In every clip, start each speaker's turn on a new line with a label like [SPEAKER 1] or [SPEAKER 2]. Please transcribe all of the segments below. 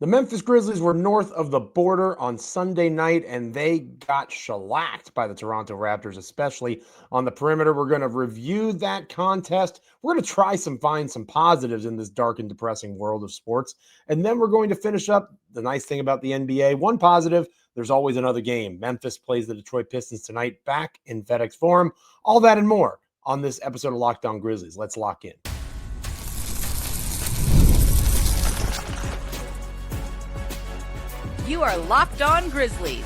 [SPEAKER 1] The Memphis Grizzlies were north of the border on Sunday night, and they got shellacked by the Toronto Raptors, especially on the perimeter. We're going to review that contest. We're going to find some positives in this dark and depressing world of sports. And then we're going to finish up the nice thing about the NBA. One positive, there's always another game. Memphis plays the Detroit Pistons tonight back in FedEx Forum. All that and more on this episode of Locked On Grizzlies. Let's lock in.
[SPEAKER 2] You are Locked On Grizzlies,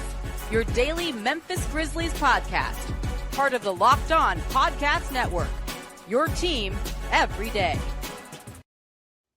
[SPEAKER 2] your daily Memphis Grizzlies podcast, part of the Locked On Podcast Network, your team every day.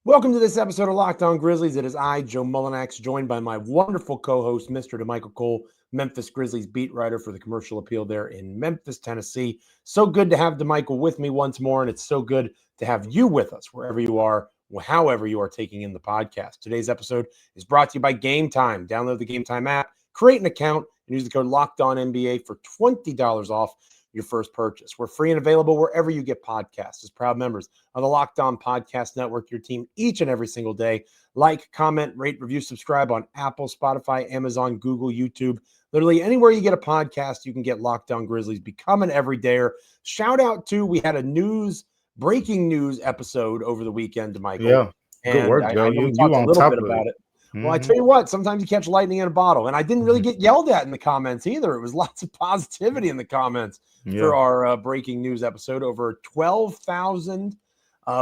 [SPEAKER 1] Welcome to this episode of Locked On Grizzlies. It is I, Joe Mullinax, joined by my wonderful co-host, Mr. Damichael, Memphis Grizzlies beat writer for the Commercial Appeal there in Memphis, Tennessee. So good to have Damichael with me once more, and it's so good to have you with us wherever you are, however you are taking in the podcast. Today's episode is brought to you by Game Time. Download the Game Time app, create an account, and use the code LOCKEDONNBA for $20 off your first purchase. We're free and available wherever you get podcasts. As proud members of the Locked On Podcast Network, your team each and every single day. Like, comment, rate, review, subscribe on Apple, Spotify, Amazon, Google, YouTube. Literally anywhere you get a podcast, you can get Locked On Grizzlies. Become an everydayer. Shout out to, we had a breaking news episode over the weekend, Michael.
[SPEAKER 3] Yeah, good
[SPEAKER 1] and
[SPEAKER 3] work, Joe.
[SPEAKER 1] You
[SPEAKER 3] You
[SPEAKER 1] talked
[SPEAKER 3] on
[SPEAKER 1] a little
[SPEAKER 3] top
[SPEAKER 1] bit
[SPEAKER 3] of
[SPEAKER 1] about
[SPEAKER 3] it.
[SPEAKER 1] it. Well, I tell you what, sometimes you catch lightning in a bottle. And I didn't really get yelled at in the comments either. It was lots of positivity in the comments for our breaking news episode. Over 12,000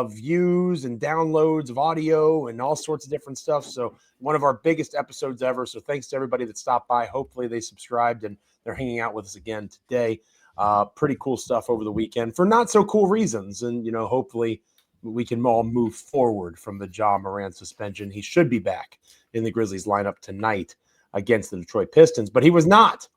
[SPEAKER 1] views and downloads of audio and all sorts of different stuff. So one of our biggest episodes ever. So thanks to everybody that stopped by. Hopefully they subscribed and they're hanging out with us again today. Pretty cool stuff over the weekend for not so cool reasons. And, you know, hopefully we can all move forward from the Ja Morant suspension. He should be back in the Grizzlies lineup tonight against the Detroit Pistons, but he was not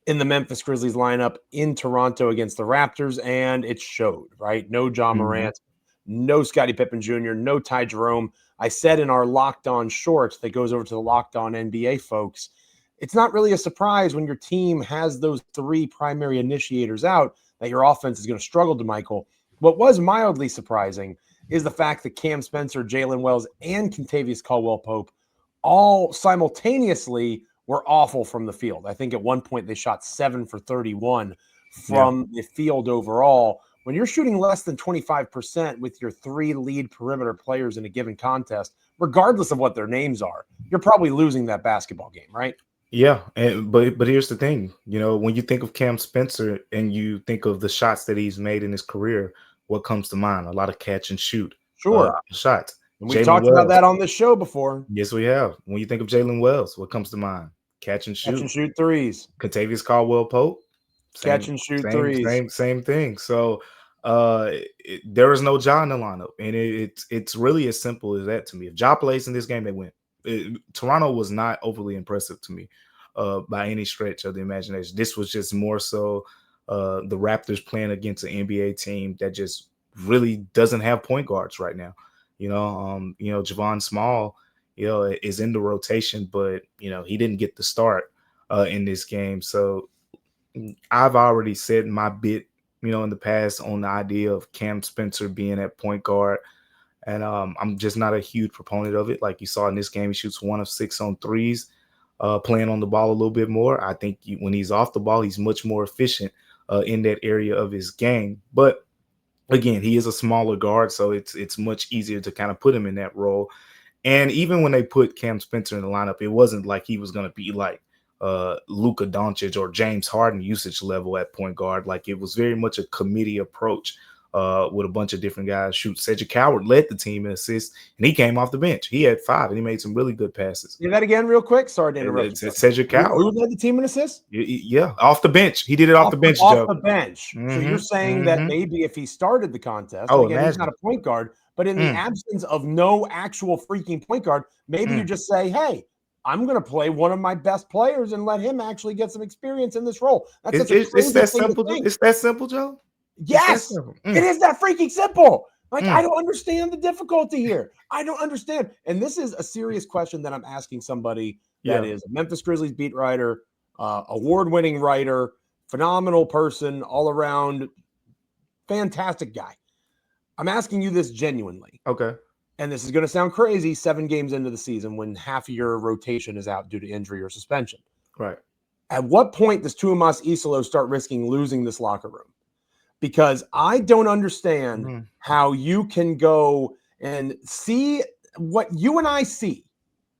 [SPEAKER 1] in the Memphis Grizzlies lineup in Toronto against the Raptors, and it showed, right? No Ja Morant, no Scottie Pippen Jr., no Ty Jerome. I said in our Locked On short that goes over to the Locked On NBA folks, it's not really a surprise when your team has those three primary initiators out that your offense is going to struggle, Damichael. What was mildly surprising is the fact that Cam Spencer, Jalen Wells, and Kentavious Caldwell-Pope all simultaneously were awful from the field. I think at one point they shot 7 for 31 from the field overall. When you're shooting less than 25% with your three lead perimeter players in a given contest, regardless of what their names are, you're probably losing that basketball game, right?
[SPEAKER 3] Yeah, but here's the thing. You know, when you think of Cam Spencer and you think of the shots that he's made in his career, what comes to mind? A lot of catch and shoot shots.
[SPEAKER 1] And we've talked about that on this show before.
[SPEAKER 3] Yes, we have. When you think of Jalen Wells, what comes to mind? Catch and shoot.
[SPEAKER 1] Catch and shoot threes.
[SPEAKER 3] Kentavious Caldwell-Pope.
[SPEAKER 1] Catch and shoot threes.
[SPEAKER 3] Same thing. So there is no Ja in the lineup. And it's really as simple as that to me. If Ja plays in this game, they win. Toronto was not overly impressive to me by any stretch of the imagination. This was just more so the Raptors playing against an NBA team that just really doesn't have point guards right now. Javon Small, is in the rotation, but he didn't get the start in this game. So I've already said my bit, in the past on the idea of Cam Spencer being at point guard. And I'm just not a huge proponent of it. Like you saw in this game, he shoots 1 of 6 on threes, playing on the ball a little bit more. I think when he's off the ball, he's much more efficient in that area of his game. But again, he is a smaller guard, so it's much easier to kind of put him in that role. And even when they put Cam Spencer in the lineup, it wasn't like he was going to be like Luka Doncic or James Harden usage level at point guard. Like it was very much a committee approach with a bunch of different guys shoot. Cedric Howard led the team in assists, and he came off the bench. He had 5, and he made some really good passes.
[SPEAKER 1] Say that again real quick. Sorry to interrupt.
[SPEAKER 3] Cedric Howard.
[SPEAKER 1] Who led the team in assists?
[SPEAKER 3] Yeah, off the bench. He did it off the bench, Joe.
[SPEAKER 1] Off the bench. So you're saying that maybe if he started the contest, again, he's not a point guard, but in the absence of no actual freaking point guard, maybe you just say, hey, I'm going to play one of my best players and let him actually get some experience in this role. That's
[SPEAKER 3] it's that simple. It's that simple, Joe.
[SPEAKER 1] Yes, it is that freaking simple. Like, I don't understand the difficulty here. I don't understand. And this is a serious question that I'm asking somebody that is a Memphis Grizzlies beat writer, award-winning writer, phenomenal person, all around, fantastic guy. I'm asking you this genuinely.
[SPEAKER 3] Okay.
[SPEAKER 1] and this is going to sound crazy, 7 games into the season when half of your rotation is out due to injury or suspension.
[SPEAKER 3] Right.
[SPEAKER 1] At what point does Tuomas Isolo start risking losing this locker room? Because I don't understand how you can go and see what you and I see.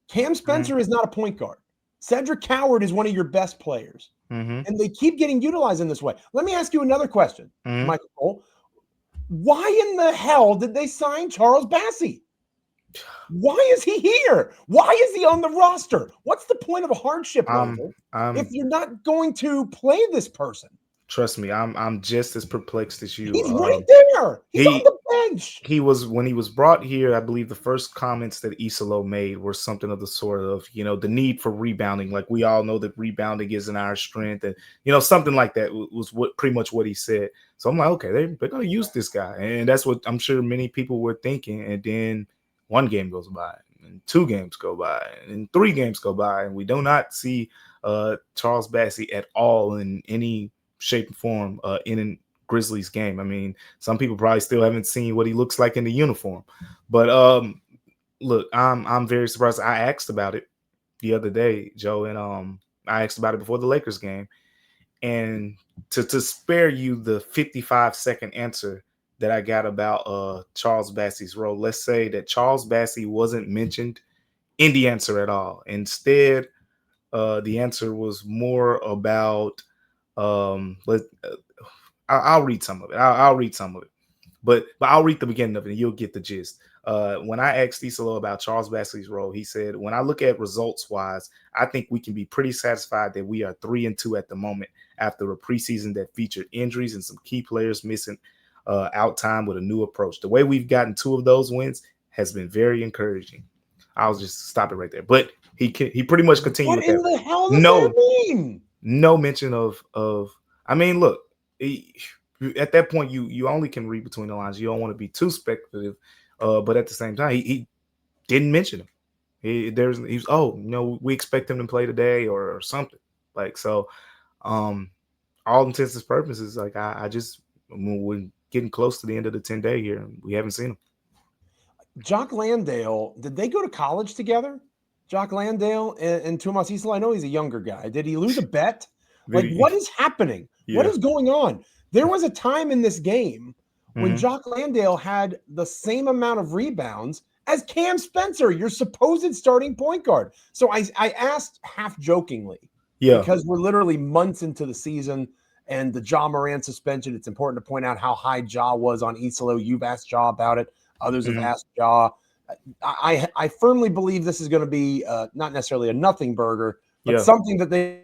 [SPEAKER 1] Cam Spencer is not a point guard. Cedric Coward is one of your best players. And they keep getting utilized in this way. Let me ask you another question, Michael Cole. Why in the hell did they sign Charles Bassey? Why is he here? Why is he on the roster? What's the point of a hardship waiver if you're not going to play this person?
[SPEAKER 3] Trust me, I'm just as perplexed as you.
[SPEAKER 1] He's right there. He's on the bench.
[SPEAKER 3] He was, when he was brought here, I believe the first comments that Isolo made were something of the sort of, the need for rebounding. Like, we all know that rebounding isn't our strength, and something like that was pretty much what he said. So I'm like, okay, they're going to use this guy, and that's what I'm sure many people were thinking. And then 1 game goes by, and 2 games go by, and 3 games go by, and we do not see Charles Bassey at all in any shape and form in a Grizzlies game. I mean, some people probably still haven't seen what he looks like in the uniform. But look, I'm very surprised. I asked about it the other day, Joe, and I asked about it before the Lakers game. And to spare you the 55-second answer that I got about Charles Bassey's role, let's say that Charles Bassey wasn't mentioned in the answer at all. Instead, the answer was more about I'll read some of it. I'll read some of it, but I'll read the beginning of it, and you'll get the gist. When I asked Isolo about Charles Bassey's role, he said, "When I look at results wise, I think we can be pretty satisfied that we are 3-2 at the moment after a preseason that featured injuries and some key players missing out time with a new approach. The way we've gotten 2 of those wins has been very encouraging." I'll just stop it right there. But he pretty much continued.
[SPEAKER 1] What in the hell does that mean?
[SPEAKER 3] No mention of. I mean, look, at that point, you only can read between the lines. You don't want to be too speculative, but at the same time, he didn't mention him. We expect him to play today or something like so. All intents and purposes, like we're getting close to the end of the 10-day here, and we haven't seen him.
[SPEAKER 1] Jock Landale, did they go to college together? Jock Landale and Tuomas Isolo? I know he's a younger guy. Did he lose a bet? Like, what is happening? Yeah. What is going on? There was a time in this game when Jock Landale had the same amount of rebounds as Cam Spencer, your supposed starting point guard. So I asked half jokingly, because we're literally months into the season and the Ja Morant suspension. It's important to point out how high Ja was on Isolo. You've asked Ja about it. Others have asked Ja. I firmly believe this is going to be not necessarily a nothing burger, but something that they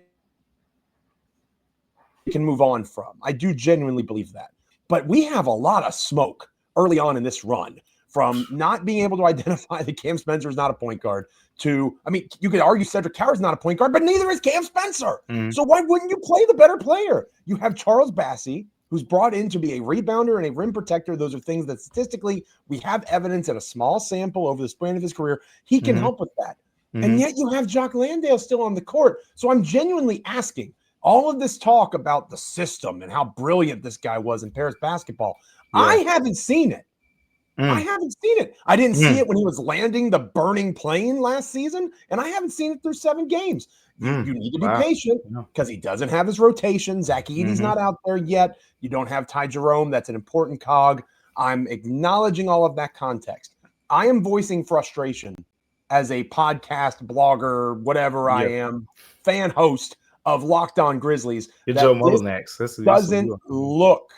[SPEAKER 1] can move on from. I do genuinely believe that. But we have a lot of smoke early on in this run, from not being able to identify that Cam Spencer is not a point guard to, I mean, you could argue Cedric Coward is not a point guard, but neither is Cam Spencer. So why wouldn't you play the better player? You have Charles Bassey, who's brought in to be a rebounder and a rim protector. Those are things that statistically we have evidence in a small sample over the span of his career. He can help with that. And yet you have Jock Landale still on the court. So I'm genuinely asking, all of this talk about the system and how brilliant this guy was in Paris basketball, I haven't seen it. I haven't seen it. I didn't see it when he was landing the burning plane last season, and I haven't seen it through 7 games. You need to be patient because he doesn't have his rotation. Zach Edey's not out there yet. You don't have Ty Jerome. That's an important cog. I'm acknowledging all of that context. I am voicing frustration as a podcast, blogger, whatever I am, fan host of Locked On Grizzlies.
[SPEAKER 3] You're Joe Mullinax.
[SPEAKER 1] Doesn't look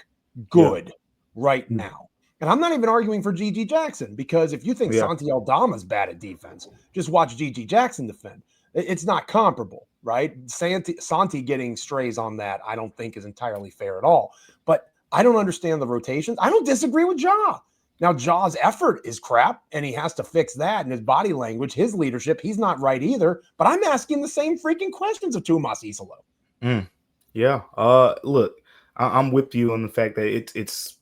[SPEAKER 1] good right now. And I'm not even arguing for G.G. Jackson, because if you think Santi Aldama's bad at defense, just watch G.G. Jackson defend. It's not comparable, right? Santi getting strays on that, I don't think is entirely fair at all. But I don't understand the rotations. I don't disagree with Ja. Now, Ja's effort is crap, and he has to fix that. And his body language, his leadership, he's not right either. But I'm asking the same freaking questions of Tuomas Isolo.
[SPEAKER 3] Look, I'm with you on the fact that it's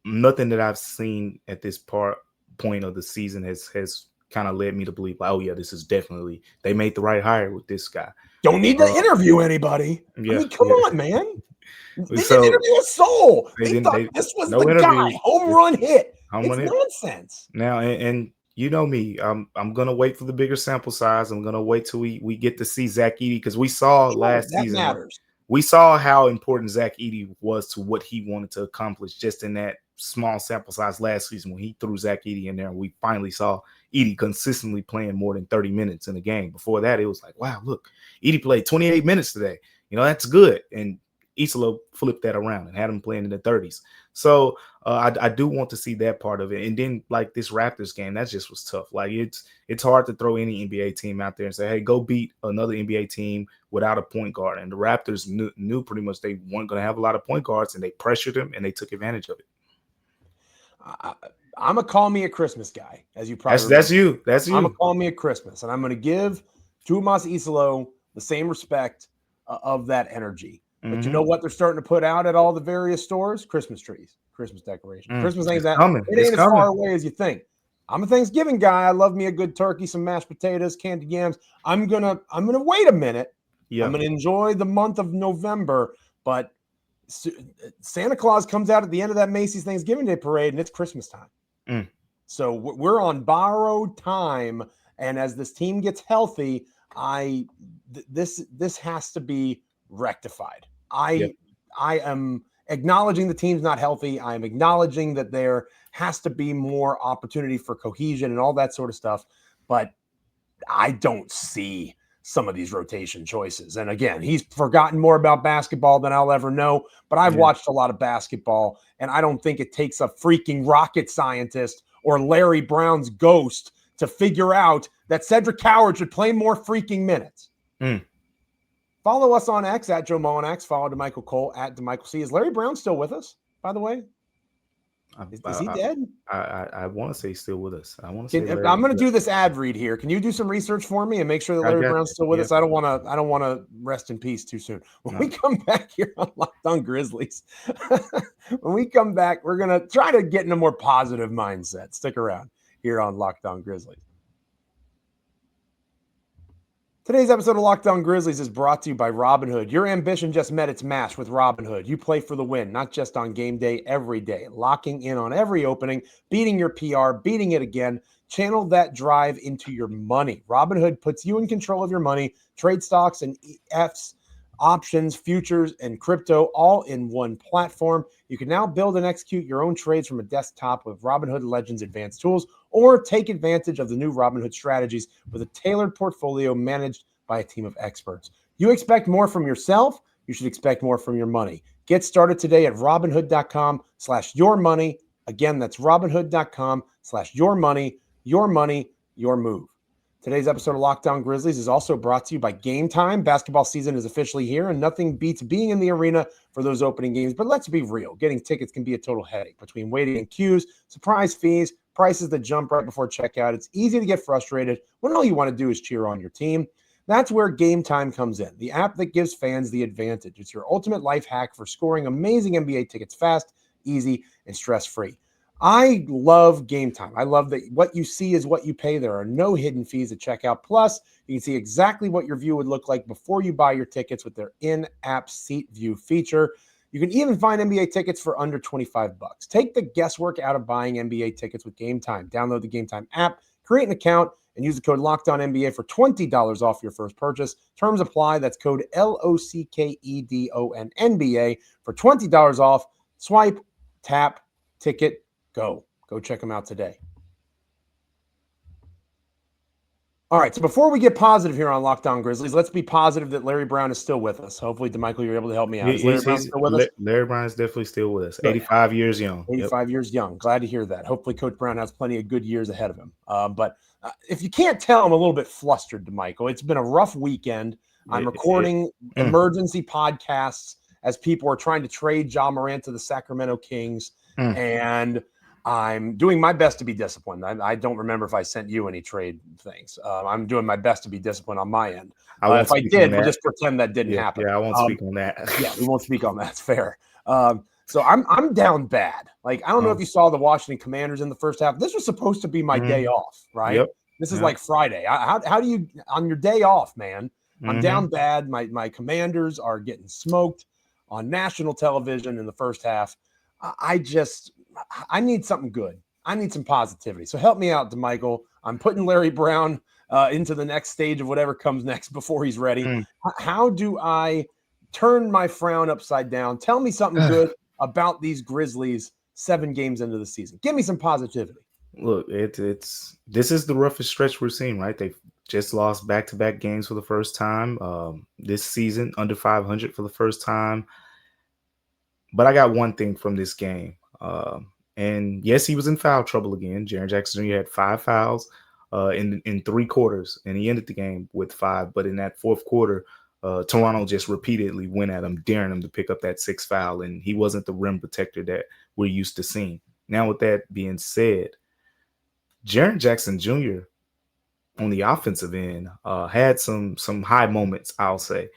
[SPEAKER 3] nothing that I've seen at this point of the season has kind of led me to believe, oh yeah, this is definitely, they made the right hire with this guy.
[SPEAKER 1] Don't need to interview anybody. I mean, come on, man. They didn't interview a soul. They thought this was the guy. Home run hit. It's nonsense.
[SPEAKER 3] Now, and you know me. I'm gonna wait for the bigger sample size. I'm gonna wait till we get to see Zach Edey, because we saw last
[SPEAKER 1] that
[SPEAKER 3] season.
[SPEAKER 1] Matters.
[SPEAKER 3] We saw how important Zach Edey was to what he wanted to accomplish just in that small sample size last season when he threw Zach Edey in there, and we finally saw Edey consistently playing more than 30 minutes in a game. Before that, it was like, wow, look, Edey played 28 minutes today. That's good. And Isola flipped that around and had him playing in the 30s. So I do want to see that part of it. And then like this Raptors game, that just was tough. Like it's hard to throw any NBA team out there and say, hey, go beat another NBA team without a point guard. And the Raptors knew pretty much they weren't going to have a lot of point guards, and they pressured them and they took advantage of it.
[SPEAKER 1] I'm a call me a Christmas guy, as you probably
[SPEAKER 3] that's you.
[SPEAKER 1] I'm a call me a Christmas, and I'm going to give Tumas Isolo the same respect of that energy. But you know what they're starting to put out at all the various stores? Christmas trees, Christmas decorations. Christmas ain't that coming. It ain't as far away as you think. I'm a Thanksgiving guy. I love me a good turkey, some mashed potatoes, candied yams. I'm gonna wait a minute. Yeah. I'm gonna enjoy the month of November, but Santa Claus comes out at the end of that Macy's Thanksgiving Day parade, and it's Christmas time. So we're on borrowed time, and as this team gets healthy, this has to be rectified. I am acknowledging the team's not healthy. I am acknowledging that there has to be more opportunity for cohesion and all that sort of stuff, but I don't see some of these rotation choices. And again, he's forgotten more about basketball than I'll ever know, but I've watched a lot of basketball, and I don't think it takes a freaking rocket scientist or Larry Brown's ghost to figure out that Cedric Howard should play more freaking minutes. Follow us on X at Joe Mullinax. Follow Damichael Cole at Damichael C. Is Larry Brown still with us, by the way? Is he dead?
[SPEAKER 3] I want to say he's still with us. I'm going
[SPEAKER 1] to do this ad read here. Can you do some research for me and make sure that Larry Brown's still with us? I don't want to rest in peace too soon. When we come back here on Locked On Grizzlies, when we come back, we're going to try to get in a more positive mindset. Stick around here on Locked On Grizzlies. Today's episode of Locked On Grizzlies is brought to you by Robinhood. Your ambition just met its match with Robinhood. You play for the win, not just on game day, every day. Locking in on every opening, beating your PR, beating it again. Channel that drive into your money. Robinhood puts you in control of your money. Trade stocks and ETFs, options, futures, and crypto all in one platform. You can now build and execute your own trades from a desktop with Robinhood Legends advanced tools, or take advantage of the new Robinhood Strategies with a tailored portfolio managed by a team of experts. You expect more from yourself, you should expect more from your money. Get started today at Robinhood.com/yourmoney. Again, that's Robinhood.com/yourmoney, your money, your move. Today's episode of Locked On Grizzlies is also brought to you by Game Time. Basketball season is officially here, and nothing beats being in the arena for those opening games. But let's be real. Getting tickets can be a total headache between waiting in queues, surprise fees, prices that jump right before checkout. It's easy to get frustrated when all you want to do is cheer on your team. That's where Game Time comes in, the app that gives fans the advantage. It's your ultimate life hack for scoring amazing NBA tickets fast, easy, and stress-free. I love Game Time. I love that what you see is what you pay. There are no hidden fees at checkout. Plus, you can see exactly what your view would look like before you buy your tickets with their in-app seat view feature. You can even find NBA tickets for under $25. Take the guesswork out of buying NBA tickets with Game Time. Download the Game Time app, create an account, and use the code LOCKEDONNBA for $20 off your first purchase. Terms apply. That's code LOCKEDONNBA for $20 off. Swipe, tap, ticket, go check them out today. All right, so before we get positive here on Locked On Grizzlies, let's be positive that Larry Brown is still with us. Hopefully, Damichael, you're able to help me out. Is Larry Brown still with us?
[SPEAKER 3] Larry Brown is definitely still with us. 85 years young.
[SPEAKER 1] 85 years young. Glad to hear that. Hopefully, Coach Brown has plenty of good years ahead of him. But if you can't tell, I'm a little bit flustered, Damichael. It's been a rough weekend. I'm recording emergency podcasts as people are trying to trade Ja Morant to the Sacramento Kings, and I'm doing my best to be disciplined. I don't remember if I sent you any trade things. I'm doing my best to be disciplined on my end. If I did, we'll just pretend that didn't happen.
[SPEAKER 3] Yeah, I won't speak on that.
[SPEAKER 1] Yeah, we won't speak on that. It's fair. So I'm down bad. Like, I don't know if you saw the Washington Commanders in the first half. This was supposed to be my day off, right?
[SPEAKER 3] Yep.
[SPEAKER 1] This is like Friday. How do you, on your day off, man? I'm down bad. My Commanders are getting smoked on national television in the first half. I need something good. I need some positivity. So help me out, Damichael. I'm putting Larry Brown into the next stage of whatever comes next before he's ready. How do I turn my frown upside down? Tell me something good about these Grizzlies 7 games into the season. Give me some positivity.
[SPEAKER 3] Look, this is the roughest stretch we're seeing, right? They've just lost back-to-back games for the first time this season, under 500 for the first time. But I got one thing from this game. And yes, he was in foul trouble again. Jaren Jackson Jr. had 5 fouls in 3 quarters, and he ended the game with 5. But in that fourth quarter, Toronto just repeatedly went at him, daring him to pick up that 6th foul, and he wasn't the rim protector that we're used to seeing. Now, with that being said, Jaren Jackson Jr. on the offensive end had some high moments, I'll say.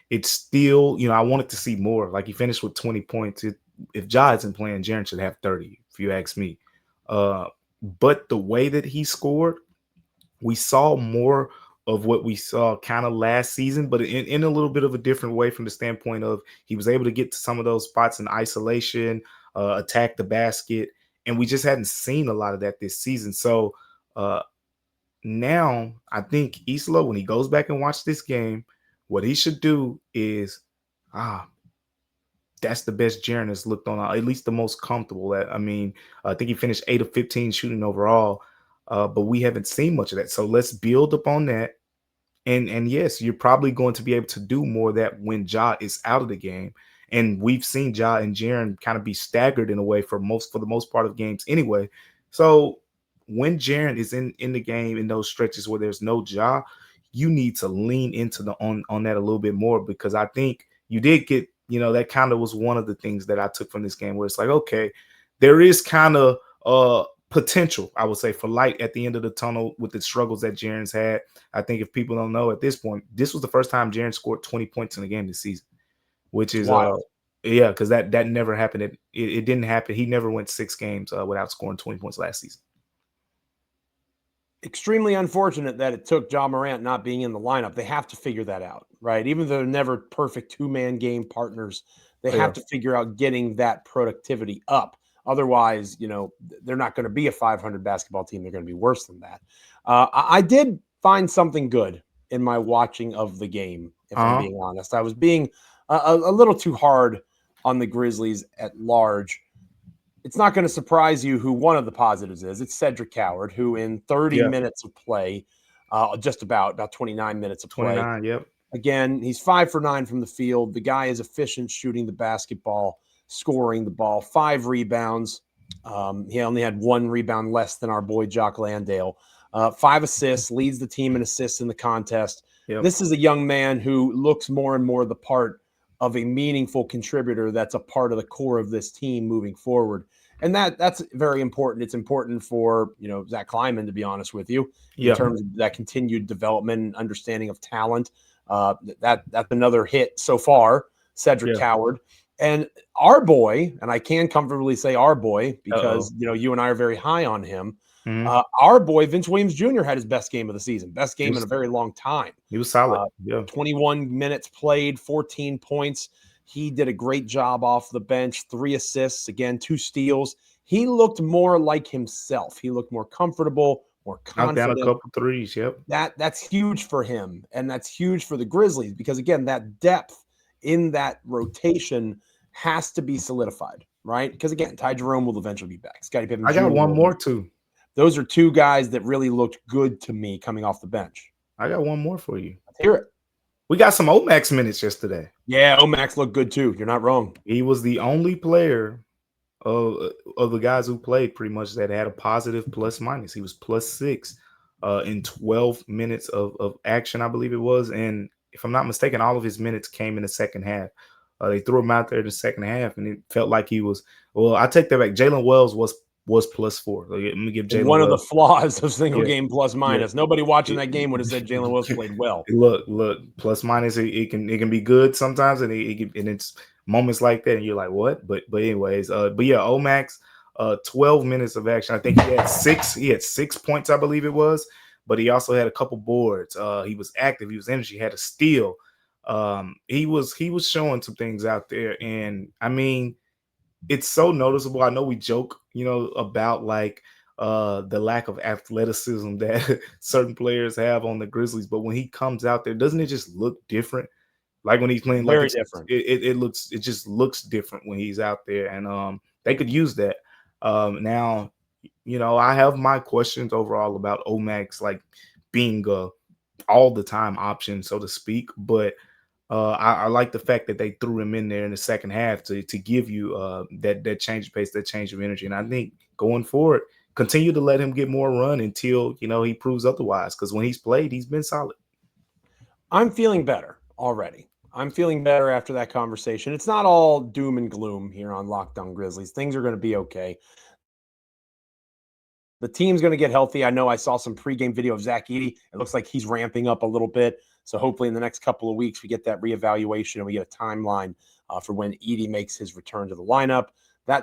[SPEAKER 3] It's still, I wanted to see more. Like, he finished with 20 points. If Ja isn't playing, Jaren should have 30, if you ask me. But the way that he scored, we saw more of what we saw kind of last season, but in a little bit of a different way, from the standpoint of he was able to get to some of those spots in isolation, attack the basket, and we just hadn't seen a lot of that this season. So now I think Isla, when he goes back and watch this game, what he should do is, that's the best Jaren has looked on, at least the most comfortable. I think he finished 8 of 15 shooting overall, but we haven't seen much of that. So let's build upon that. And yes, you're probably going to be able to do more of that when Ja is out of the game. And we've seen Ja and Jaren kind of be staggered in a way for the most part of games anyway. So when Jaren is in the game in those stretches where there's no Ja, you need to lean into on that a little bit more, because I think you did get, that kind of was one of the things that I took from this game, where it's like, okay, there is kind of potential, I would say, for light at the end of the tunnel with the struggles that Jaren's had. I think if people don't know at this point, this was the first time Jaren scored 20 points in a game this season, which is
[SPEAKER 1] wild.
[SPEAKER 3] Because that never happened. It didn't happen. He never went 6 games without scoring 20 points last season.
[SPEAKER 1] Extremely unfortunate that it took Ja Morant not being in the lineup. They have to figure that out, right? Even though they're never perfect 2-man game partners, they have to figure out getting that productivity up. Otherwise, they're not going to be a 500 basketball team. They're going to be worse than that. I did find something good in my watching of the game, if I'm being honest. I was being a little too hard on the Grizzlies at large. It's not going to surprise you who one of the positives is. It's Cedric Coward, who in 30 minutes of play, just about 29 minutes of play.
[SPEAKER 3] 29, yep.
[SPEAKER 1] Again, he's 5 for 9 from the field. The guy is efficient shooting the basketball, scoring the ball, 5 rebounds. He only had 1 rebound less than our boy Jock Landale. 5 assists, leads the team in assists in the contest. Yep. This is a young man who looks more and more the part of a meaningful contributor that's a part of the core of this team moving forward. And that's very important. It's important for, Zach Kleiman, to be honest with you, in terms of that continued development and understanding of talent. That's another hit so far, Cedric Coward. And our boy, and I can comfortably say our boy, because, you and I are very high on him. Mm-hmm. Our boy, Vince Williams Jr., had his best game of the season, best game in a very long time.
[SPEAKER 3] He was solid.
[SPEAKER 1] 21 minutes played, 14 points. He did a great job off the bench, 3 assists, again, 2 steals. He looked more like himself. He looked more comfortable, more confident.
[SPEAKER 3] Knocked down a couple threes,
[SPEAKER 1] That's huge for him, and that's huge for the Grizzlies, because, again, that depth in that rotation has to be solidified, right? Because, again, Ty Jerome will eventually be back. Scottie Pippen
[SPEAKER 3] I got one more, too.
[SPEAKER 1] Those are 2 guys that really looked good to me coming off the bench.
[SPEAKER 3] I got one more for you.
[SPEAKER 1] Let's hear it.
[SPEAKER 3] We got some Omax minutes yesterday.
[SPEAKER 1] Yeah, Omax looked good too. You're not wrong.
[SPEAKER 3] He was the only player of the guys who played pretty much that had a positive plus minus. He was +6 in 12 minutes of action, I believe it was. And if I'm not mistaken, all of his minutes came in the second half. They threw him out there in the second half, and it felt like he was. Well, I take that back. Jalen Wells was +4. Let me give Jalen
[SPEAKER 1] one of the flaws of single game plus minus. Nobody watching that game would have said Jalen Wells played well.
[SPEAKER 3] Look, plus minus it can be good sometimes, and it's moments like that, and you're like, what? But anyways, Omax, 12 minutes of action. I think he had 6 points, I believe it was, but he also had a couple boards. He was active, he was energy, he had a steal. He was showing some things out there, and I mean, it's so noticeable. I know we joke, about like the lack of athleticism that certain players have on the Grizzlies. But when he comes out there, doesn't it just look different? Like when he's playing, like
[SPEAKER 1] Very different.
[SPEAKER 3] It just looks different when he's out there, and they could use that. Now, I have my questions overall about Omax like being all the time option, so to speak. But I like the fact that they threw him in there in the second half to give you that change of pace, that change of energy. And I think going forward, continue to let him get more run until he proves otherwise. Because when he's played, he's been solid.
[SPEAKER 1] I'm feeling better already. I'm feeling better after that conversation. It's not all doom and gloom here on Locked On Grizzlies. Things are going to be okay. The team's going to get healthy. I know I saw some pregame video of Zach Edey. It looks like he's ramping up a little bit. So hopefully in the next couple of weeks, we get that reevaluation and we get a timeline for when Edey makes his return to the lineup.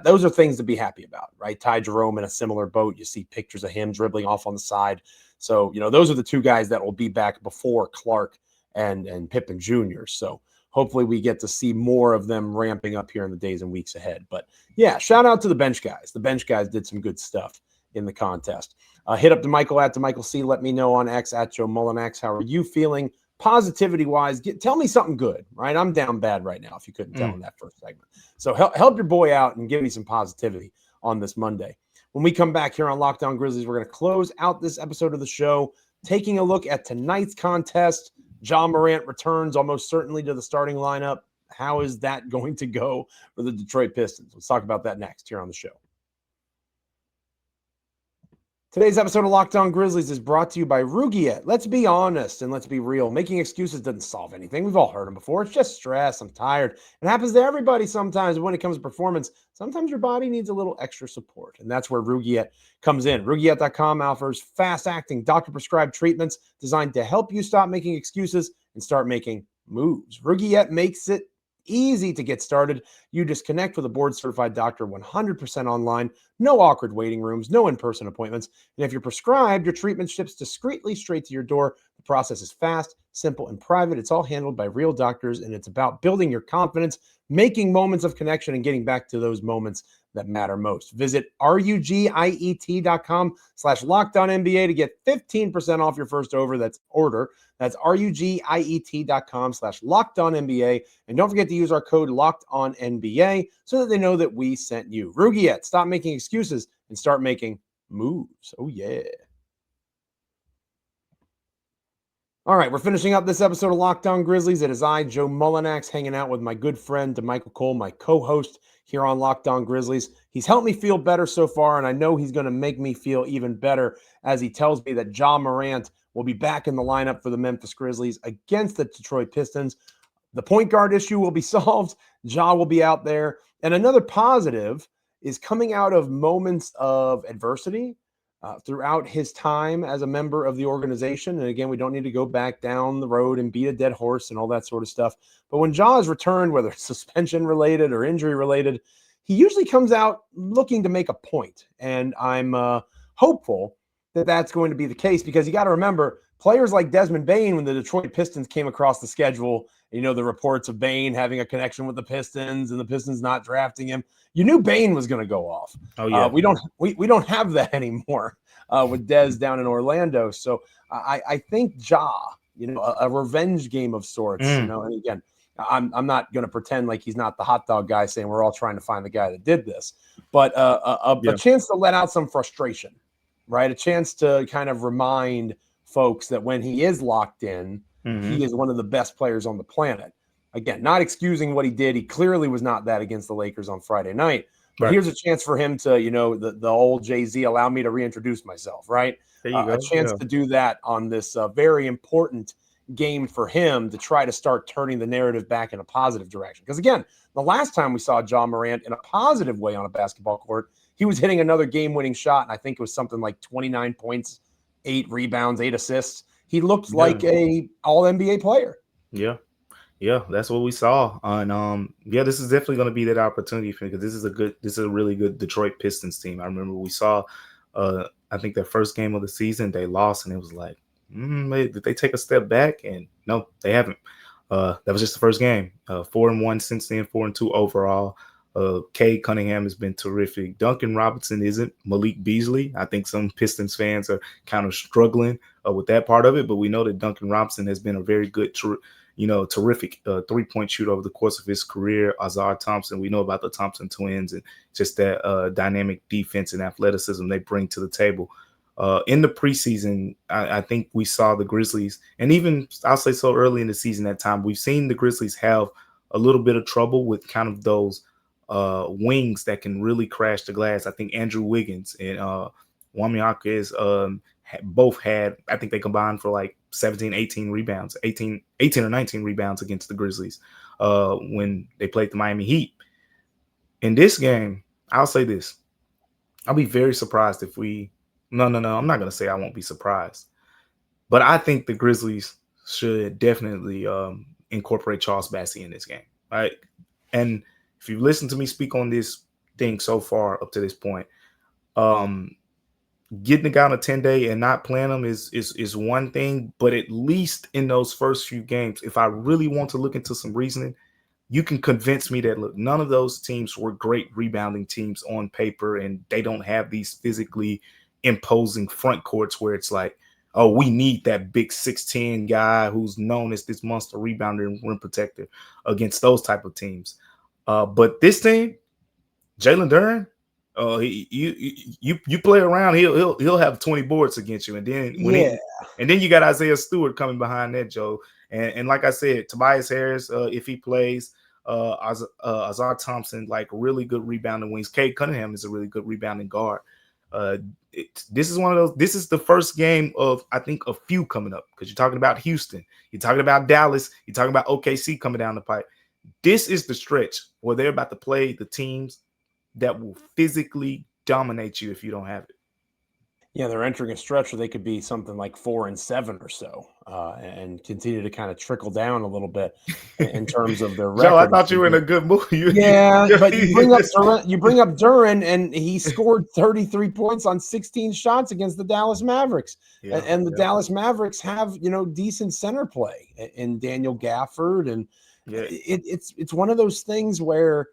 [SPEAKER 1] Those are things to be happy about, right? Ty Jerome in a similar boat. You see pictures of him dribbling off on the side. So, those are the two guys that will be back before Clark and Pippen Jr. So hopefully we get to see more of them ramping up here in the days and weeks ahead. But yeah, shout out to the bench guys. The bench guys did some good stuff in the contest. Hit up Damichael at Damichael C. Let me know on X at Joe Mullinax. How are you feeling positivity-wise? Tell me something good, right? I'm down bad right now, if you couldn't tell in that first segment. So help your boy out and give me some positivity on this Monday. When we come back here on Locked On Grizzlies, we're going to close out this episode of the show, taking a look at tonight's contest. Ja Morant returns almost certainly to the starting lineup. How is that going to go for the Detroit Pistons? Let's talk about that next here on the show. Today's episode of Locked On Grizzlies is brought to you by Rugiet. Let's be honest and let's be real. Making excuses doesn't solve anything. We've all heard them before. It's just stress. I'm tired. It happens to everybody sometimes. But when it comes to performance, sometimes your body needs a little extra support. And that's where Rugiet comes in. Rugiet.com offers fast-acting, doctor-prescribed treatments designed to help you stop making excuses and start making moves. Rugiet makes it easy to get started. You just connect with a board-certified doctor 100% online. No awkward waiting rooms, no in-person appointments. And if you're prescribed, your treatment ships discreetly straight to your door. The process is fast, simple, and private. It's all handled by real doctors, and it's about building your confidence, making moments of connection, and getting back to those moments that matter most. Visit rugiet.com/LockedOnNBA to get 15% off your first order. That's rugiet.com/LockedOnNBA. And don't forget to use our code LockedOnNBA so that they know that we sent you. Rugiet, stop making excuses and start making moves. Oh, yeah. All right, we're finishing up this episode of Locked On Grizzlies. It is I, Joe Mullinax, hanging out with my good friend, Damichael Cole, my co-host here on Locked On Grizzlies. He's helped me feel better so far, and I know he's going to make me feel even better as he tells me that Ja Morant will be back in the lineup for the Memphis Grizzlies against the Detroit Pistons. The point guard issue will be solved. Ja will be out there. And another positive is coming out of moments of adversity throughout his time as a member of the organization. And again, we don't need to go back down the road and beat a dead horse and all that sort of stuff. But when Ja is returned, whether it's suspension related or injury related, he usually comes out looking to make a point. And I'm hopeful that that's going to be the case, because you got to remember, players like Desmond Bane, when the Detroit Pistons came across the schedule, the reports of Bane having a connection with the Pistons and the Pistons not drafting him, you knew Bane was going to go off.
[SPEAKER 3] Oh yeah,
[SPEAKER 1] we don't have that anymore with Dez down in Orlando. So I think Ja, a revenge game of sorts. And again, I'm not going to pretend like he's not the hot dog guy saying we're all trying to find the guy that did this, but a chance to let out some frustration, right? A chance to kind of remind folks that when he is locked in, he is one of the best players on the planet. Again, not excusing what he did. He clearly was not that against the Lakers on Friday night. But here's a chance for him to, the old Jay-Z, allow me to reintroduce myself, right?
[SPEAKER 3] There you go.
[SPEAKER 1] A chance to do that on this very important game for him to try to start turning the narrative back in a positive direction. Because again, the last time we saw Ja Morant in a positive way on a basketball court, he was hitting another game-winning shot, and I think it was something like 29 points, 8 rebounds, 8 assists. He looked like a all-NBA player.
[SPEAKER 3] Yeah, that's what we saw. And this is definitely going to be that opportunity for him, because this is a really good Detroit Pistons team. I remember we saw, I think their first game of the season, they lost, and it was like, did they take a step back? And no, they haven't. That was just the first game. 4-1 since then, 4-2 overall. Cade Cunningham has been terrific. Duncan Robinson isn't Malik Beasley. I think some Pistons fans are kind of struggling with that part of it, but we know that Duncan Robinson has been a very good, terrific three-point shooter over the course of his career. Azar Thompson, we know about the Thompson twins and just that dynamic defense and athleticism they bring to the table. In the preseason, I think we saw the Grizzlies, and even I'll say so early in the season at time, we've seen the Grizzlies have a little bit of trouble with kind of those wings that can really crash the glass. I think Andrew Wiggins and Wami Akez both had, I think they combined for like 18 or 19 rebounds against the Grizzlies when they played the Miami Heat. In this game, I'll say this. I'll be very surprised if no, I'm not going to say I won't be surprised. But I think the Grizzlies should definitely incorporate Charles Bassey in this game. Right? And if you've listened to me speak on this thing so far up to this point, getting the guy on a 10-day and not playing him is one thing. But at least in those first few games, if I really want to look into some reasoning, you can convince me that, look, none of those teams were great rebounding teams on paper, and they don't have these physically imposing front courts where it's like, oh, we need that big 6'10" guy who's known as this monster rebounder and rim protector against those type of teams. But this team, Jalen Duren, you play around, he'll have 20 boards against you, and then you got Isaiah Stewart coming behind that, Joe, and like I said, Tobias Harris, if he plays, Azar Thompson, like really good rebounding wings. Cade Cunningham is a really good rebounding guard. This is one of those. This is the first game of, I think, a few coming up, because you're talking about Houston, you're talking about Dallas, you're talking about OKC coming down the pipe. This is the stretch where they're about to play the teams that will physically dominate you if you don't have it.
[SPEAKER 1] Yeah, they're entering a stretch where they could be something like 4-7 or so, and continue to kind of trickle down a little bit in terms of their record.
[SPEAKER 3] Joe, I thought you were in a good mood.
[SPEAKER 1] Yeah, but you bring up Duren, and he scored 33 points on 16 shots against the Dallas Mavericks. And the Dallas Mavericks have, decent center play in Daniel Gafford, and it's one of those things where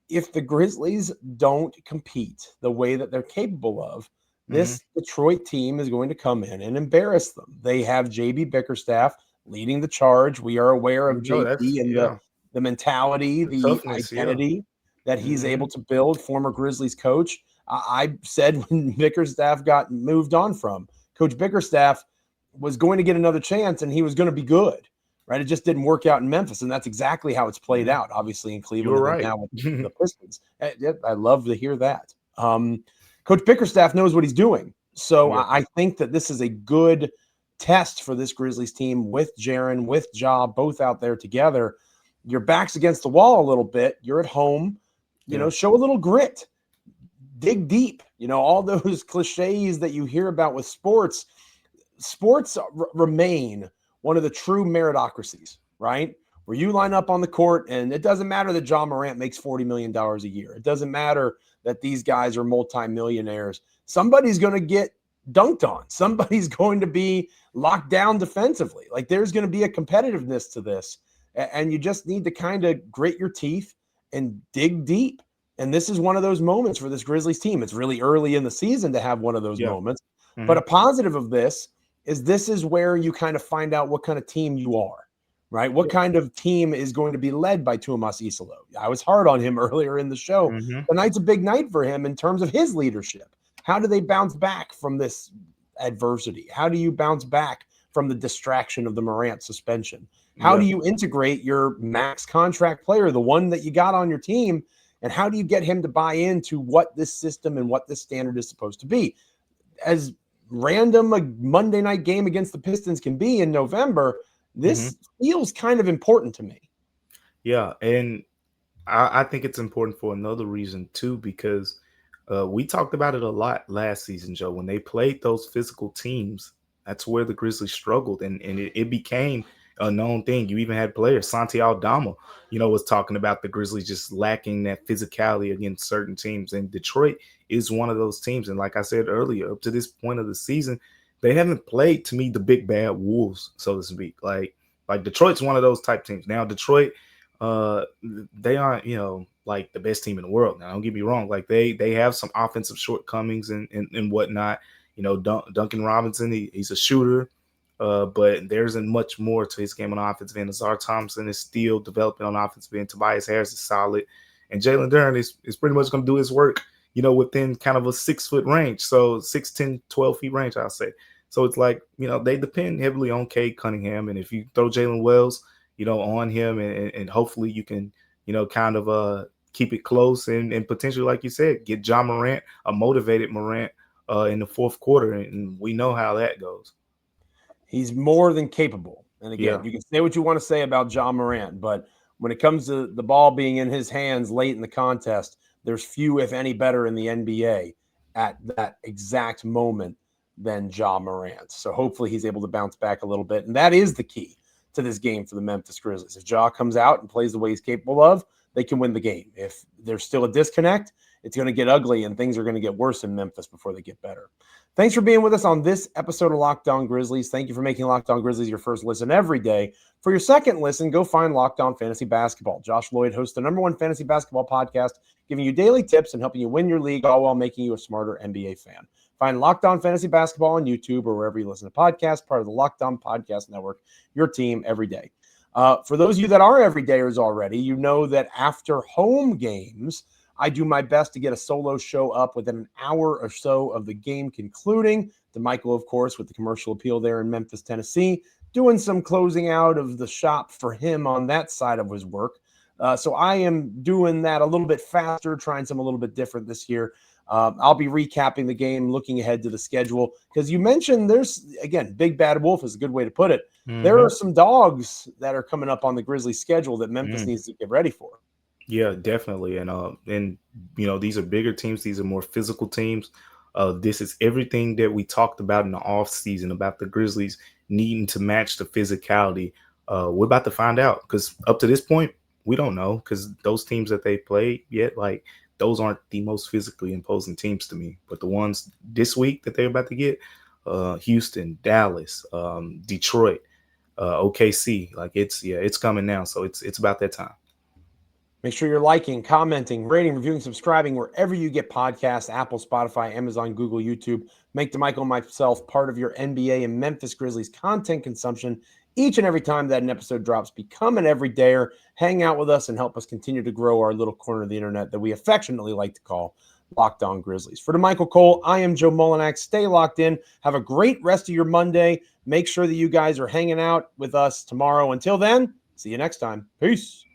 [SPEAKER 1] if the Grizzlies don't compete the way that they're capable of, this Detroit team is going to come in and embarrass them. They have JB Bickerstaff leading the charge. We are aware of JB and the mentality, the identity that he's able to build, former Grizzlies coach. I said when Bickerstaff got moved on from, Coach Bickerstaff was going to get another chance and he was going to be good, right? It just didn't work out in Memphis, and that's exactly how it's played out, obviously, in Cleveland.
[SPEAKER 3] You're right.
[SPEAKER 1] Now with the Pistons. I love to hear that. Coach Bickerstaff knows what he's doing. So I think that this is a good test for this Grizzlies team with Jaren, with Ja, both out there together. Your back's against the wall a little bit. You're at home. Show a little grit. Dig deep. All those cliches that you hear about with sports. Sports remain one of the true meritocracies, right? Where you line up on the court, and it doesn't matter that Ja Morant makes $40 million a year. It doesn't matter that these guys are multimillionaires. Somebody's going to get dunked on. Somebody's going to be locked down defensively. Like, there's going to be a competitiveness to this, and you just need to kind of grit your teeth and dig deep. And this is one of those moments for this Grizzlies team. It's really early in the season to have one of those moments. But a positive of this is where you kind of find out what kind of team you are, right? What kind of team is going to be led by Tuomas Isalo? I was hard on him earlier in the show. Tonight's a big night for him in terms of his leadership. How do they bounce back from this adversity? How do you bounce back from the distraction of the Morant suspension? How do you integrate your max contract player, the one that you got on your team, and how do you get him to buy into what this system and what this standard is supposed to be? As random a Monday night game against the Pistons can be in November, this feels kind of important to me.
[SPEAKER 3] Yeah, and I think it's important for another reason too, because we talked about it a lot last season, Joe. When they played those physical teams, that's where the Grizzlies struggled, and it became a known thing. You even had players, Santi Aldama, was talking about the Grizzlies just lacking that physicality against certain teams, and Detroit is one of those teams. And like I said earlier, up to this point of the season, they haven't played, to me, the big bad wolves, so to speak. Like Detroit's one of those type teams. Now Detroit, they aren't, like the best team in the world. Now, don't get me wrong. Like they have some offensive shortcomings and whatnot. You know, Duncan Robinson, he's a shooter, but there isn't much more to his game on the offensive end. Azar Thompson is still developing on the offensive end. Tobias Harris is solid. And Jalen Duren is pretty much going to do his work, you know, within kind of a 6 foot range. So 6, 10, 12 feet range, I'll say. So it's like, you know, they depend heavily on Cade Cunningham. And if you throw Jalen Wells, you know, on him and hopefully you can, you know, kind of keep it close and potentially, like you said, get Ja Morant, a motivated Morant in the fourth quarter. And we know how that goes.
[SPEAKER 1] He's more than capable. And again, you can say what you want to say about Ja Morant, but when it comes to the ball being in his hands late in the contest, there's few, if any, better in the NBA at that exact moment than Ja Morant. So hopefully he's able to bounce back a little bit. And that is the key to this game for the Memphis Grizzlies. If Ja comes out and plays the way he's capable of, they can win the game. If there's still a disconnect, it's going to get ugly and things are going to get worse in Memphis before they get better. Thanks for being with us on this episode of Locked On Grizzlies. Thank you for making Locked On Grizzlies your first listen every day. For your second listen, go find Locked On Fantasy Basketball. Josh Lloyd hosts the #1 fantasy basketball podcast, giving you daily tips and helping you win your league, all while making you a smarter NBA fan. Find Locked On Fantasy Basketball on YouTube or wherever you listen to podcasts, part of the Locked On Podcast Network, your team every day. For those of you that are everydayers already, you know that after home games, I do my best to get a solo show up within an hour or so of the game concluding. Damichael, of course, with the commercial appeal there in Memphis, Tennessee, doing some closing out of the shop for him on that side of his work. So I am doing that a little bit faster, trying something a little bit different this year. I'll be recapping the game, looking ahead to the schedule, because you mentioned there's, again, Big Bad Wolf is a good way to put it. Mm-hmm. There are some dogs that are coming up on the Grizzlies schedule that Memphis needs to get ready for.
[SPEAKER 3] Yeah, definitely. And you know, these are bigger teams. These are more physical teams. This is everything that we talked about in the off season about the Grizzlies needing to match the physicality. We're about to find out, because up to this point, we don't know, because those teams that they played yet, like, those aren't the most physically imposing teams to me. But the ones this week that they're about to get, Houston, Dallas, Detroit, OKC, like it's coming now. So it's about that time.
[SPEAKER 1] Make sure you're liking, commenting, rating, reviewing, subscribing wherever you get podcasts, Apple, Spotify, Amazon, Google, YouTube. Make Damichael and myself part of your NBA and Memphis Grizzlies content consumption each and every time that an episode drops. Become an everydayer, hang out with us, and help us continue to grow our little corner of the internet that we affectionately like to call Locked On Grizzlies. For Damichael Cole, I am Joe Mullinax. Stay locked in. Have a great rest of your Monday. Make sure that you guys are hanging out with us tomorrow. Until then, see you next time. Peace.